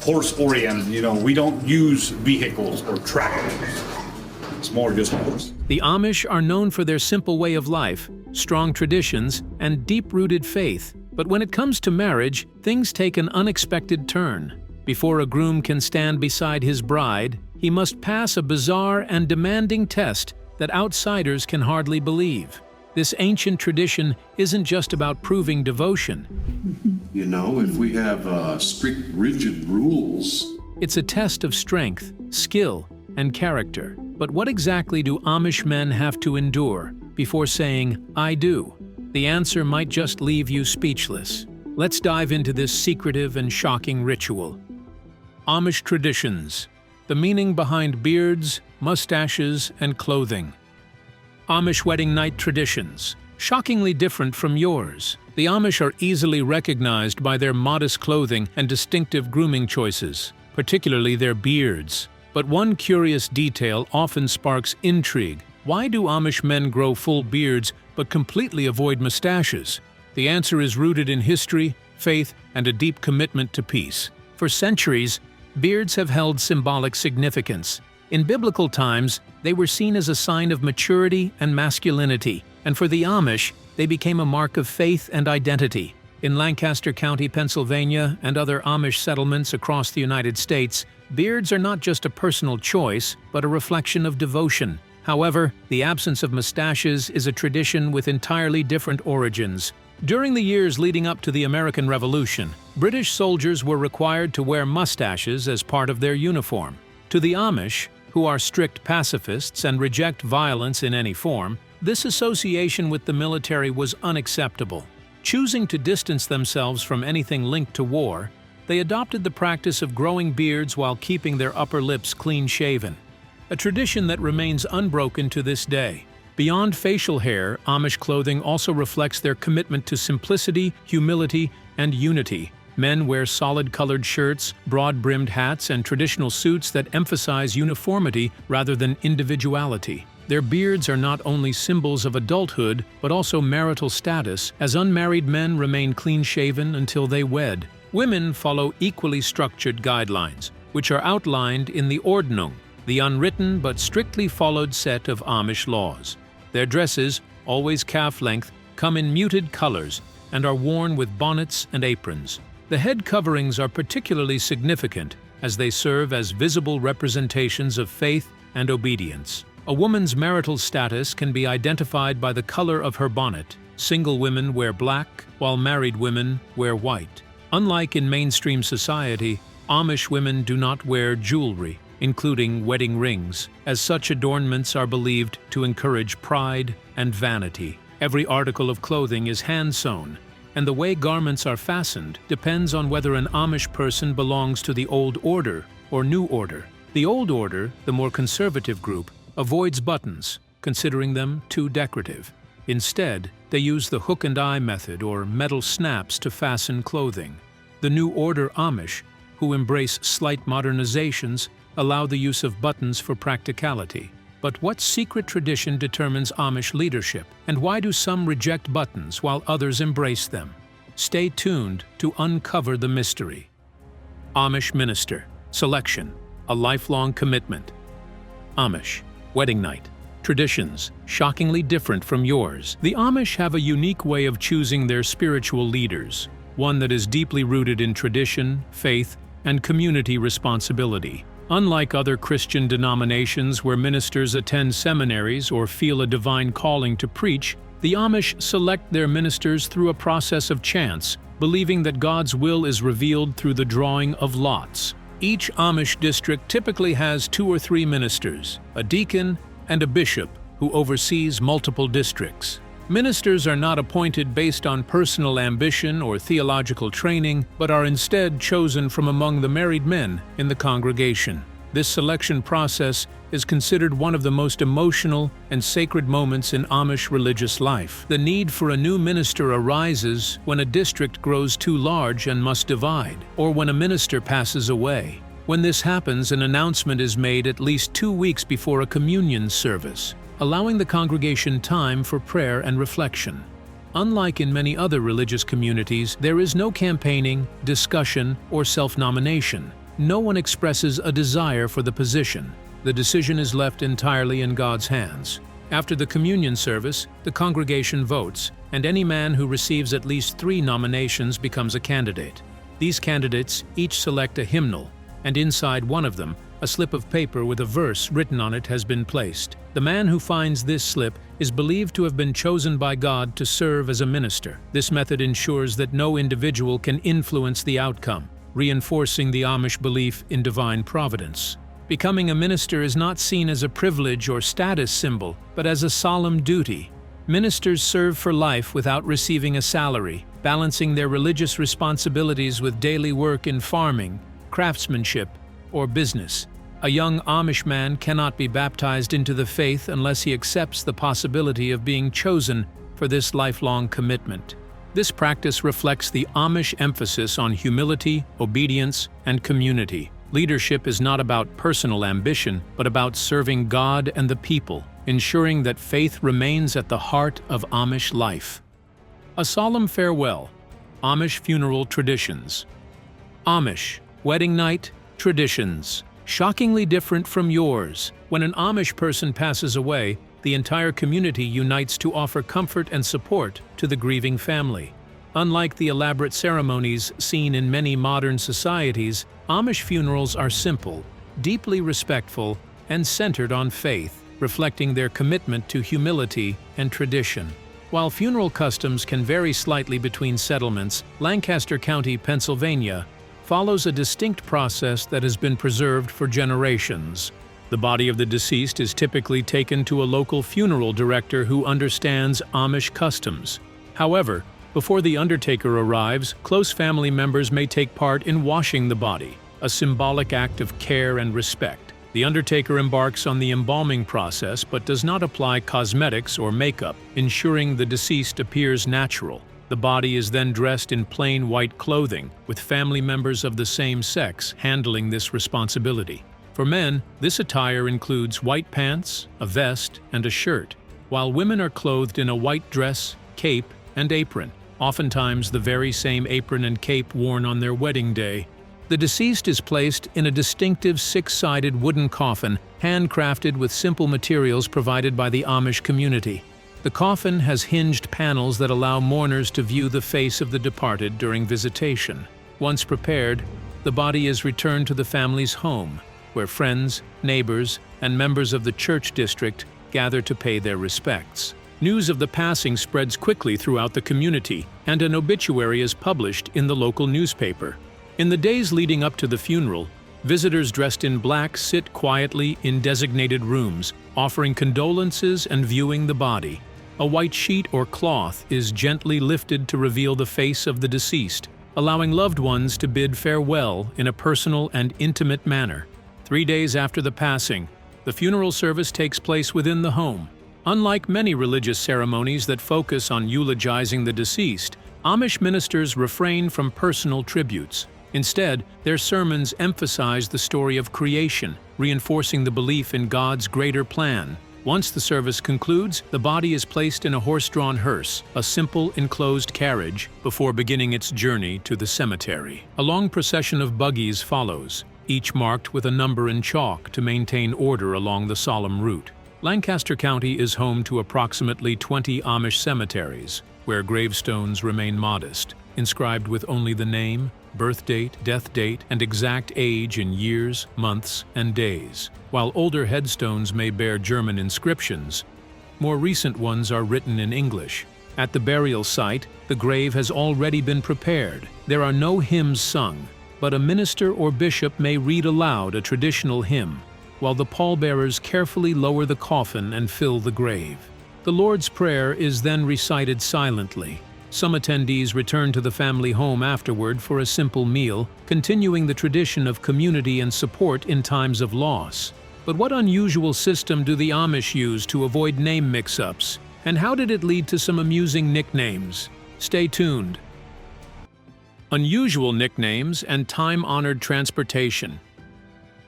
horse-oriented. We don't use vehicles or tractors. It's more just horse. The Amish are known for their simple way of life, strong traditions, and deep-rooted faith. But when it comes to marriage, things take an unexpected turn. Before a groom can stand beside his bride, he must pass a bizarre and demanding test that outsiders can hardly believe. This ancient tradition isn't just about proving devotion. If we have strict, rigid rules. It's a test of strength, skill, and character. But what exactly do Amish men have to endure before saying, "I do"? The answer might just leave you speechless. Let's dive into this secretive and shocking ritual. Amish traditions. The meaning behind beards, mustaches, and clothing. Amish wedding night traditions. Shockingly different from yours. The Amish are easily recognized by their modest clothing and distinctive grooming choices, particularly their beards. But one curious detail often sparks intrigue. Why do Amish men grow full beards but completely avoid mustaches? The answer is rooted in history, faith, and a deep commitment to peace. For centuries, beards have held symbolic significance. In biblical times, they were seen as a sign of maturity and masculinity, and for the Amish, they became a mark of faith and identity. In Lancaster County, Pennsylvania, and other Amish settlements across the United States, beards are not just a personal choice, but a reflection of devotion. However, the absence of mustaches is a tradition with entirely different origins. During the years leading up to the American Revolution, British soldiers were required to wear mustaches as part of their uniform. To the Amish, who are strict pacifists and reject violence in any form, this association with the military was unacceptable. Choosing to distance themselves from anything linked to war, they adopted the practice of growing beards while keeping their upper lips clean-shaven, a tradition that remains unbroken to this day. Beyond facial hair, Amish clothing also reflects their commitment to simplicity, humility, and unity. Men wear solid-colored shirts, broad-brimmed hats, and traditional suits that emphasize uniformity rather than individuality. Their beards are not only symbols of adulthood, but also marital status, as unmarried men remain clean-shaven until they wed. Women follow equally structured guidelines, which are outlined in the Ordnung, the unwritten but strictly followed set of Amish laws. Their dresses, always calf-length, come in muted colors and are worn with bonnets and aprons. The head coverings are particularly significant as they serve as visible representations of faith and obedience. A woman's marital status can be identified by the color of her bonnet. Single women wear black, while married women wear white. Unlike in mainstream society, Amish women do not wear jewelry, including wedding rings, as such adornments are believed to encourage pride and vanity. Every article of clothing is hand-sewn, and the way garments are fastened depends on whether an Amish person belongs to the Old Order or New Order. The Old Order, the more conservative group, avoids buttons, considering them too decorative. Instead, they use the hook-and-eye method or metal snaps to fasten clothing. The New Order Amish, who embrace slight modernizations, allow the use of buttons for practicality. But what secret tradition determines Amish leadership, and why do some reject buttons while others embrace them? Stay tuned to uncover the mystery. Amish minister. Selection. A lifelong commitment. Amish. Wedding night. Traditions, shockingly different from yours. The Amish have a unique way of choosing their spiritual leaders, one that is deeply rooted in tradition, faith, and community responsibility. Unlike other Christian denominations where ministers attend seminaries or feel a divine calling to preach, the Amish select their ministers through a process of chance, believing that God's will is revealed through the drawing of lots. Each Amish district typically has 2 or 3 ministers, a deacon, and a bishop who oversees multiple districts. Ministers are not appointed based on personal ambition or theological training, but are instead chosen from among the married men in the congregation. This selection process is considered one of the most emotional and sacred moments in Amish religious life. The need for a new minister arises when a district grows too large and must divide, or when a minister passes away. When this happens, an announcement is made at least 2 weeks before a communion service, allowing the congregation time for prayer and reflection. Unlike in many other religious communities, there is no campaigning, discussion, or self-nomination. no one expresses a desire for the position. The decision is left entirely in God's hands. After the communion service, the congregation votes, and any man who receives at least 3 nominations becomes a candidate. These candidates each select a hymnal, and inside one of them, a slip of paper with a verse written on it has been placed. The man who finds this slip is believed to have been chosen by God to serve as a minister. This method ensures that no individual can influence the outcome, reinforcing the Amish belief in divine providence. Becoming a minister is not seen as a privilege or status symbol, but as a solemn duty. Ministers serve for life without receiving a salary, balancing their religious responsibilities with daily work in farming, craftsmanship, or business. A young Amish man cannot be baptized into the faith unless he accepts the possibility of being chosen for this lifelong commitment. This practice reflects the Amish emphasis on humility, obedience, and community. Leadership is not about personal ambition, but about serving God and the people, ensuring that faith remains at the heart of Amish life. A solemn farewell. Amish funeral traditions. Amish wedding night traditions. Shockingly different from yours. When an Amish person passes away, the entire community unites to offer comfort and support to the grieving family. Unlike the elaborate ceremonies seen in many modern societies, Amish funerals are simple, deeply respectful, and centered on faith, reflecting their commitment to humility and tradition. While funeral customs can vary slightly between settlements, Lancaster County, Pennsylvania, follows a distinct process that has been preserved for generations. The body of the deceased is typically taken to a local funeral director who understands Amish customs. However, before the undertaker arrives, close family members may take part in washing the body, a symbolic act of care and respect. The undertaker embarks on the embalming process but does not apply cosmetics or makeup, ensuring the deceased appears natural. The body is then dressed in plain white clothing, with family members of the same sex handling this responsibility. For men, this attire includes white pants, a vest, and a shirt, while women are clothed in a white dress, cape, and apron, oftentimes the very same apron and cape worn on their wedding day. The deceased is placed in a distinctive 6-sided wooden coffin, handcrafted with simple materials provided by the Amish community. The coffin has hinged panels that allow mourners to view the face of the departed during visitation. Once prepared, the body is returned to the family's home, where friends, neighbors, and members of the church district gather to pay their respects. News of the passing spreads quickly throughout the community, and an obituary is published in the local newspaper. In the days leading up to the funeral, visitors dressed in black sit quietly in designated rooms, offering condolences and viewing the body. A white sheet or cloth is gently lifted to reveal the face of the deceased, allowing loved ones to bid farewell in a personal and intimate manner. 3 days after the passing, the funeral service takes place within the home. Unlike many religious ceremonies that focus on eulogizing the deceased, Amish ministers refrain from personal tributes. Instead, their sermons emphasize the story of creation, reinforcing the belief in God's greater plan. Once the service concludes, the body is placed in a horse-drawn hearse, a simple enclosed carriage, before beginning its journey to the cemetery. A long procession of buggies follows, each marked with a number in chalk to maintain order along the solemn route. Lancaster County is home to approximately 20 Amish cemeteries, where gravestones remain modest, inscribed with only the name, birth date, death date, and exact age in years, months, and days. While older headstones may bear German inscriptions, more recent ones are written in English. At the burial site, the grave has already been prepared. There are no hymns sung, but a minister or bishop may read aloud a traditional hymn, while the pallbearers carefully lower the coffin and fill the grave. The Lord's Prayer is then recited silently. Some attendees return to the family home afterward for a simple meal, continuing the tradition of community and support in times of loss. But what unusual system do the Amish use to avoid name mix-ups? And how did it lead to some amusing nicknames? Stay tuned. Unusual nicknames and time-honored transportation.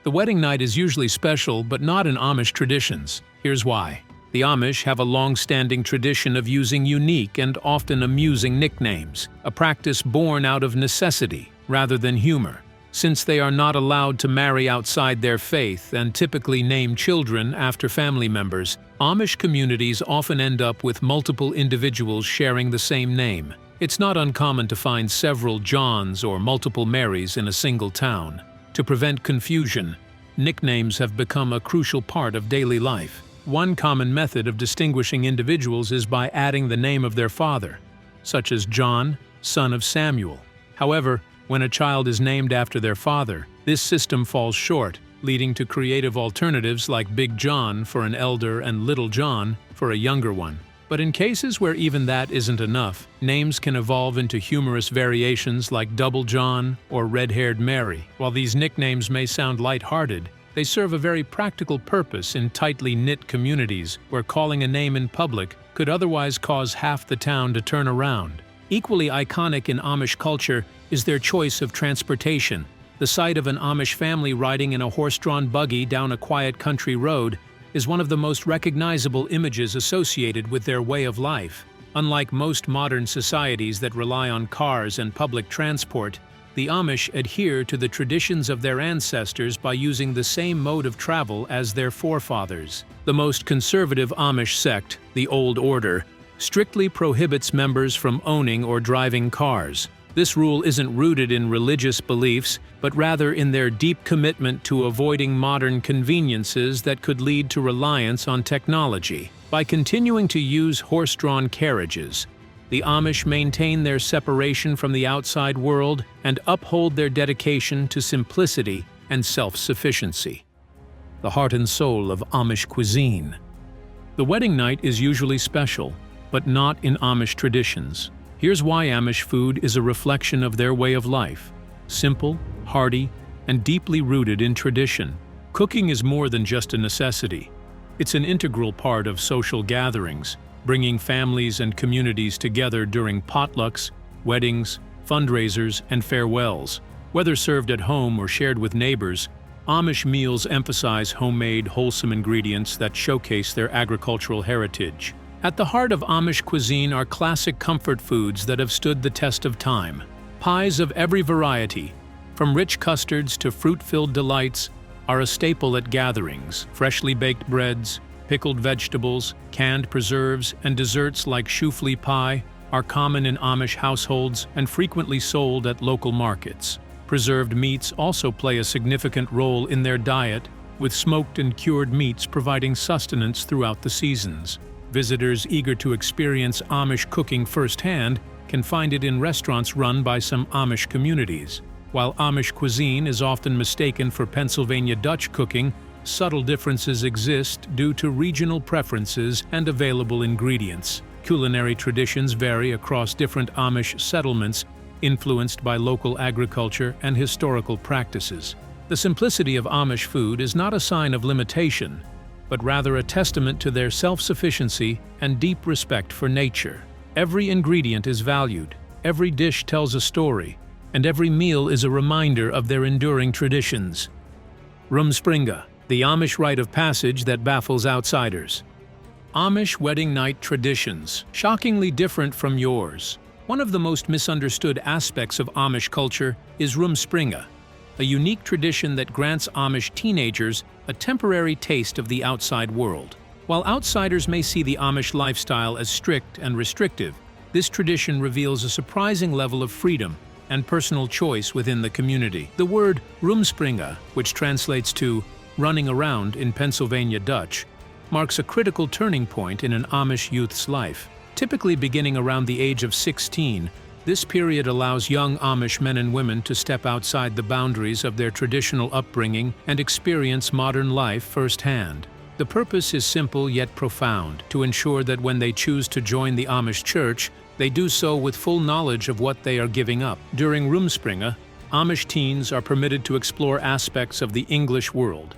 The wedding night is usually special, but not in Amish traditions. Here's why. The Amish have a long-standing tradition of using unique and often amusing nicknames, a practice born out of necessity rather than humor. Since they are not allowed to marry outside their faith and typically name children after family members, Amish communities often end up with multiple individuals sharing the same name. It's not uncommon to find several Johns or multiple Marys in a single town. To prevent confusion, nicknames have become a crucial part of daily life. One common method of distinguishing individuals is by adding the name of their father, such as John, son of Samuel. However, when a child is named after their father, this system falls short, leading to creative alternatives like Big John for an elder and Little John for a younger one. But in cases where even that isn't enough, names can evolve into humorous variations like Double John or Red-Haired Mary. While these nicknames may sound lighthearted, they serve a very practical purpose in tightly knit communities where calling a name in public could otherwise cause half the town to turn around. Equally iconic in Amish culture is their choice of transportation. The sight of an Amish family riding in a horse-drawn buggy down a quiet country road is one of the most recognizable images associated with their way of life. Unlike most modern societies that rely on cars and public transport, the Amish adhere to the traditions of their ancestors by using the same mode of travel as their forefathers. The most conservative Amish sect, the Old Order, strictly prohibits members from owning or driving cars. This rule isn't rooted in religious beliefs, but rather in their deep commitment to avoiding modern conveniences that could lead to reliance on technology. By continuing to use horse-drawn carriages, the Amish maintain their separation from the outside world and uphold their dedication to simplicity and self-sufficiency. The heart and soul of Amish cuisine. The wedding night is usually special, but not in Amish traditions. Here's why Amish food is a reflection of their way of life: simple, hearty, and deeply rooted in tradition. Cooking is more than just a necessity. It's an integral part of social gatherings, bringing families and communities together during potlucks, weddings, fundraisers, and farewells. Whether served at home or shared with neighbors, Amish meals emphasize homemade, wholesome ingredients that showcase their agricultural heritage. At the heart of Amish cuisine are classic comfort foods that have stood the test of time. Pies of every variety, from rich custards to fruit-filled delights, are a staple at gatherings. Freshly baked breads, pickled vegetables, canned preserves, and desserts like choufle pie are common in Amish households and frequently sold at local markets. Preserved meats also play a significant role in their diet, with smoked and cured meats providing sustenance throughout the seasons. Visitors eager to experience Amish cooking firsthand can find it in restaurants run by some Amish communities. While Amish cuisine is often mistaken for Pennsylvania Dutch cooking, subtle differences exist due to regional preferences and available ingredients. Culinary traditions vary across different Amish settlements, influenced by local agriculture and historical practices. The simplicity of Amish food is not a sign of limitation, but rather a testament to their self-sufficiency and deep respect for nature. Every ingredient is valued, every dish tells a story, and every meal is a reminder of their enduring traditions. Rumspringa, the Amish rite of passage that baffles outsiders. Amish wedding night traditions, shockingly different from yours. One of the most misunderstood aspects of Amish culture is Rumspringa, a unique tradition that grants Amish teenagers a temporary taste of the outside world. While outsiders may see the Amish lifestyle as strict and restrictive, this tradition reveals a surprising level of freedom and personal choice within the community. The word Rumspringa, which translates to running around in Pennsylvania Dutch, marks a critical turning point in an Amish youth's life. Typically beginning around the age of 16, this period allows young Amish men and women to step outside the boundaries of their traditional upbringing and experience modern life firsthand. The purpose is simple yet profound, to ensure that when they choose to join the Amish church, they do so with full knowledge of what they are giving up. During Rumspringa, Amish teens are permitted to explore aspects of the English world,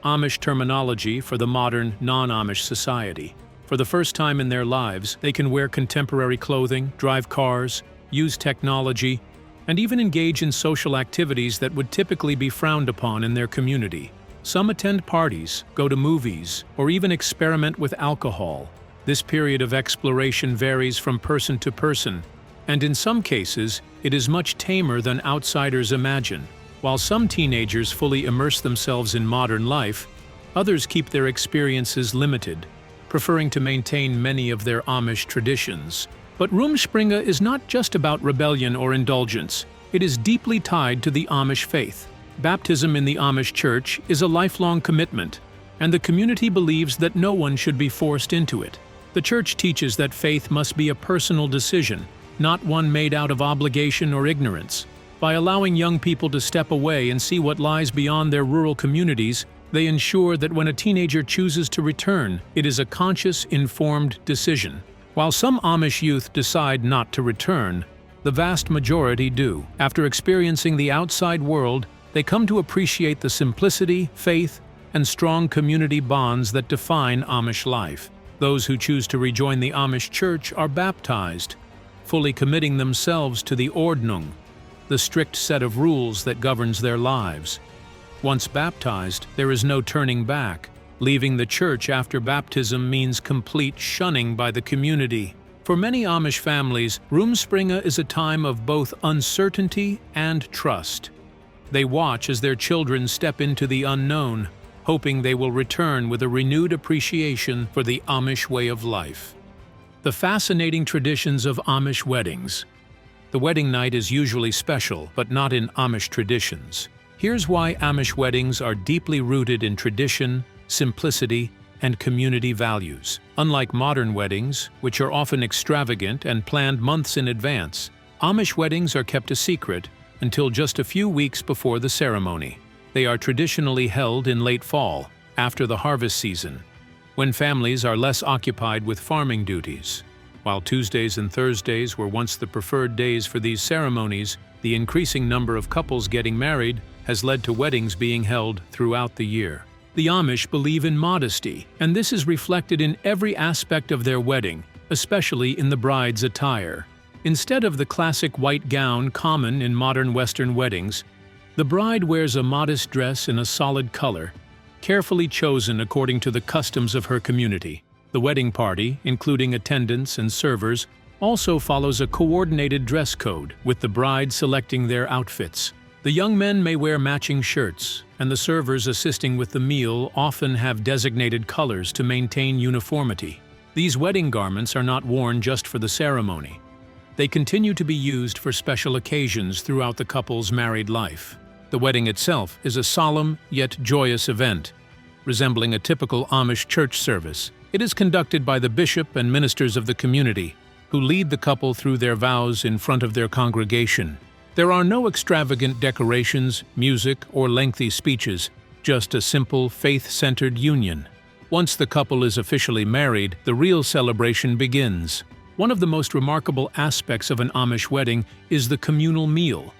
Amish terminology for the modern, non-Amish society. For the first time in their lives, they can wear contemporary clothing, drive cars, use technology, and even engage in social activities that would typically be frowned upon in their community. Some attend parties, go to movies, or even experiment with alcohol. This period of exploration varies from person to person, and in some cases, it is much tamer than outsiders imagine. While some teenagers fully immerse themselves in modern life, others keep their experiences limited, preferring to maintain many of their Amish traditions. But Rumspringa is not just about rebellion or indulgence. It is deeply tied to the Amish faith. Baptism in the Amish church is a lifelong commitment, and the community believes that no one should be forced into it. The church teaches that faith must be a personal decision, not one made out of obligation or ignorance. By allowing young people to step away and see what lies beyond their rural communities, they ensure that when a teenager chooses to return, it is a conscious, informed decision. While some Amish youth decide not to return, the vast majority do. After experiencing the outside world, they come to appreciate the simplicity, faith, and strong community bonds that define Amish life. Those who choose to rejoin the Amish church are baptized, fully committing themselves to the Ordnung, the strict set of rules that governs their lives. Once baptized, there is no turning back. Leaving the church after baptism means complete shunning by the community. For many Amish families, Rumspringa is a time of both uncertainty and trust. They watch as their children step into the unknown, hoping they will return with a renewed appreciation for the Amish way of life. The fascinating traditions of Amish weddings. The wedding night is usually special, but not in Amish traditions. Here's why Amish weddings are deeply rooted in tradition, simplicity, and community values. Unlike modern weddings, which are often extravagant and planned months in advance, Amish weddings are kept a secret until just a few weeks before the ceremony. They are traditionally held in late fall, after the harvest season, when families are less occupied with farming duties. While Tuesdays and Thursdays were once the preferred days for these ceremonies, the increasing number of couples getting married has led to weddings being held throughout the year. The Amish believe in modesty, and this is reflected in every aspect of their wedding, especially in the bride's attire. Instead of the classic white gown common in modern Western weddings, the bride wears a modest dress in a solid color, carefully chosen according to the customs of her community. The wedding party, including attendants and servers, also follows a coordinated dress code, with the bride selecting their outfits. The young men may wear matching shirts, and the servers assisting with the meal often have designated colors to maintain uniformity. These wedding garments are not worn just for the ceremony. They continue to be used for special occasions throughout the couple's married life. The wedding itself is a solemn yet joyous event, resembling a typical Amish church service. It is conducted by the bishop and ministers of the community, who lead the couple through their vows in front of their congregation. There are no extravagant decorations, music, or lengthy speeches, just a simple, faith-centered union. Once the couple is officially married, the real celebration begins. One of the most remarkable aspects of an Amish wedding is the communal meal,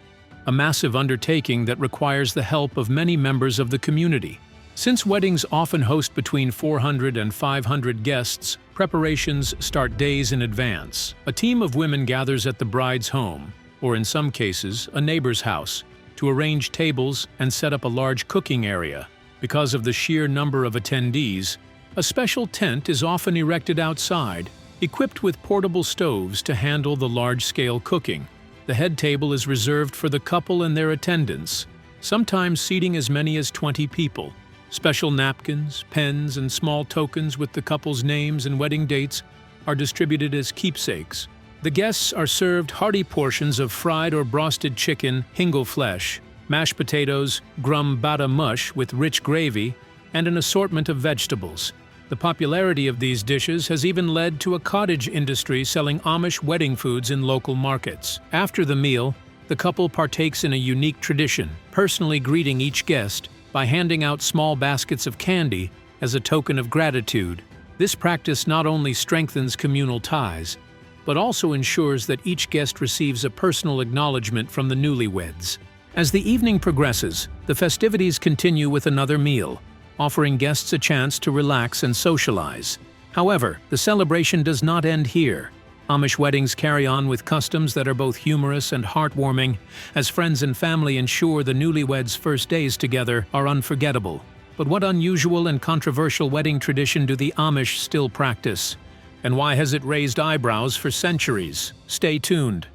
a massive undertaking that requires the help of many members of the community. Since weddings often host between 400 and 500 guests, preparations start days in advance. A team of women gathers at the bride's home, or in some cases, a neighbor's house, to arrange tables and set up a large cooking area. Because of the sheer number of attendees, a special tent is often erected outside, equipped with portable stoves to handle the large-scale cooking. The head table is reserved for the couple and their attendants, sometimes seating as many as 20 people. Special napkins, pens, and small tokens with the couple's names and wedding dates are distributed as keepsakes. The guests are served hearty portions of fried or broasted chicken, hingle flesh, mashed potatoes, grum bata mush with rich gravy, and an assortment of vegetables. The popularity of these dishes has even led to a cottage industry selling Amish wedding foods in local markets. After the meal, the couple partakes in a unique tradition, personally greeting each guest by handing out small baskets of candy as a token of gratitude. This practice not only strengthens communal ties, but also ensures that each guest receives a personal acknowledgement from the newlyweds. As the evening progresses, the festivities continue with another meal, offering guests a chance to relax and socialize. However, the celebration does not end here. Amish weddings carry on with customs that are both humorous and heartwarming, as friends and family ensure the newlyweds' first days together are unforgettable. But what unusual and controversial wedding tradition do the Amish still practice? And why has it raised eyebrows for centuries? Stay tuned.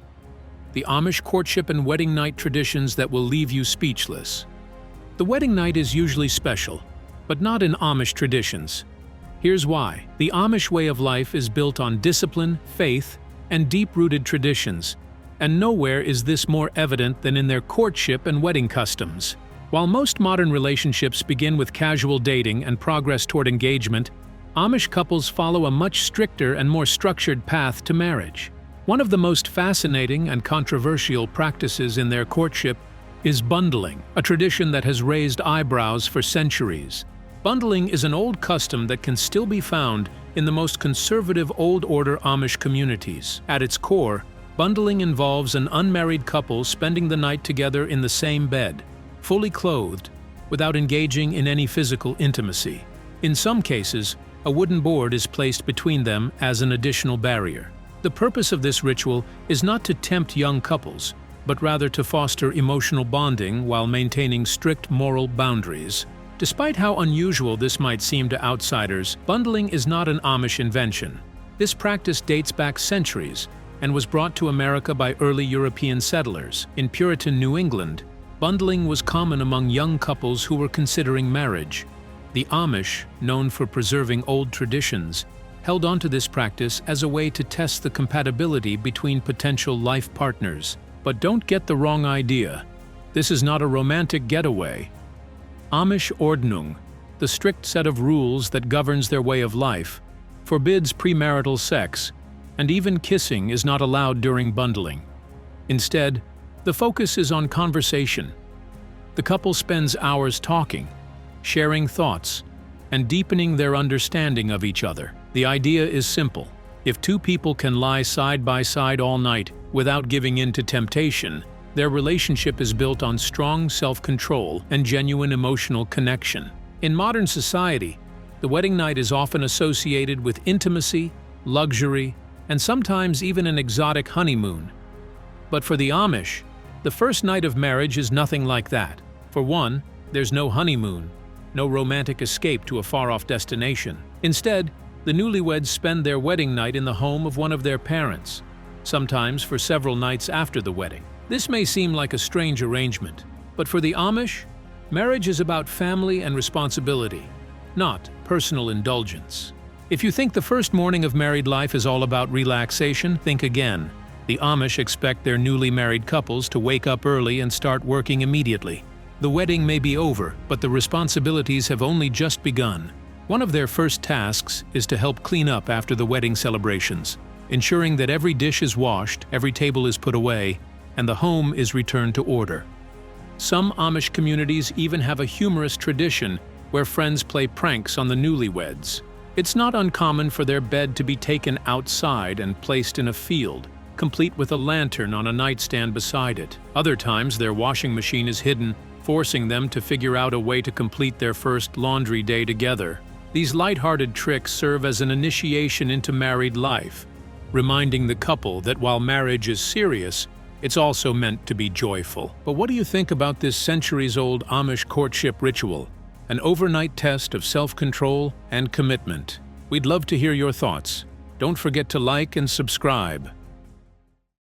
the Amish courtship and wedding night traditions that will leave you speechless. The wedding night is usually special, but not in Amish traditions. Here's why. The Amish way of life is built on discipline, faith, and deep-rooted traditions, and nowhere is this more evident than in their courtship and wedding customs. While most modern relationships begin with casual dating and progress toward engagement, Amish couples follow a much stricter and more structured path to marriage. One of the most fascinating and controversial practices in their courtship is bundling, a tradition that has raised eyebrows for centuries. Bundling is an old custom that can still be found in the most conservative Old Order Amish communities. At its core, bundling involves an unmarried couple spending the night together in the same bed, fully clothed, without engaging in any physical intimacy. In some cases, a wooden board is placed between them as an additional barrier. The purpose of this ritual is not to tempt young couples, but rather to foster emotional bonding while maintaining strict moral boundaries. Despite how unusual this might seem to outsiders, bundling is not an Amish invention. This practice dates back centuries and was brought to America by early European settlers. In Puritan New England, bundling was common among young couples who were considering marriage. The Amish, known for preserving old traditions, held onto this practice as a way to test the compatibility between potential life partners. But don't get the wrong idea. This is not a romantic getaway. Amish Ordnung, the strict set of rules that governs their way of life, forbids premarital sex, and even kissing is not allowed during bundling. Instead, the focus is on conversation. The couple spends hours talking, sharing thoughts, and deepening their understanding of each other. The idea is simple. If two people can lie side by side all night without giving in to temptation, their relationship is built on strong self-control and genuine emotional connection. In modern society, the wedding night is often associated with intimacy, luxury, and sometimes even an exotic honeymoon. But for the Amish, the first night of marriage is nothing like that. For one, there's no honeymoon, no romantic escape to a far-off destination. Instead, the newlyweds spend their wedding night in the home of one of their parents, sometimes for several nights after the wedding. This may seem like a strange arrangement, but for the Amish, marriage is about family and responsibility, not personal indulgence. If you think the first morning of married life is all about relaxation, think again. The Amish expect their newly married couples to wake up early and start working immediately. The wedding may be over, but the responsibilities have only just begun. One of their first tasks is to help clean up after the wedding celebrations, ensuring that every dish is washed, every table is put away, and the home is returned to order. Some Amish communities even have a humorous tradition where friends play pranks on the newlyweds. It's not uncommon for their bed to be taken outside and placed in a field, complete with a lantern on a nightstand beside it. Other times, their washing machine is hidden, forcing them to figure out a way to complete their first laundry day together. These lighthearted tricks serve as an initiation into married life, reminding the couple that while marriage is serious, it's also meant to be joyful. But what do you think about this centuries-old Amish courtship ritual? An overnight test of self-control and commitment. We'd love to hear your thoughts. Don't forget to like and subscribe.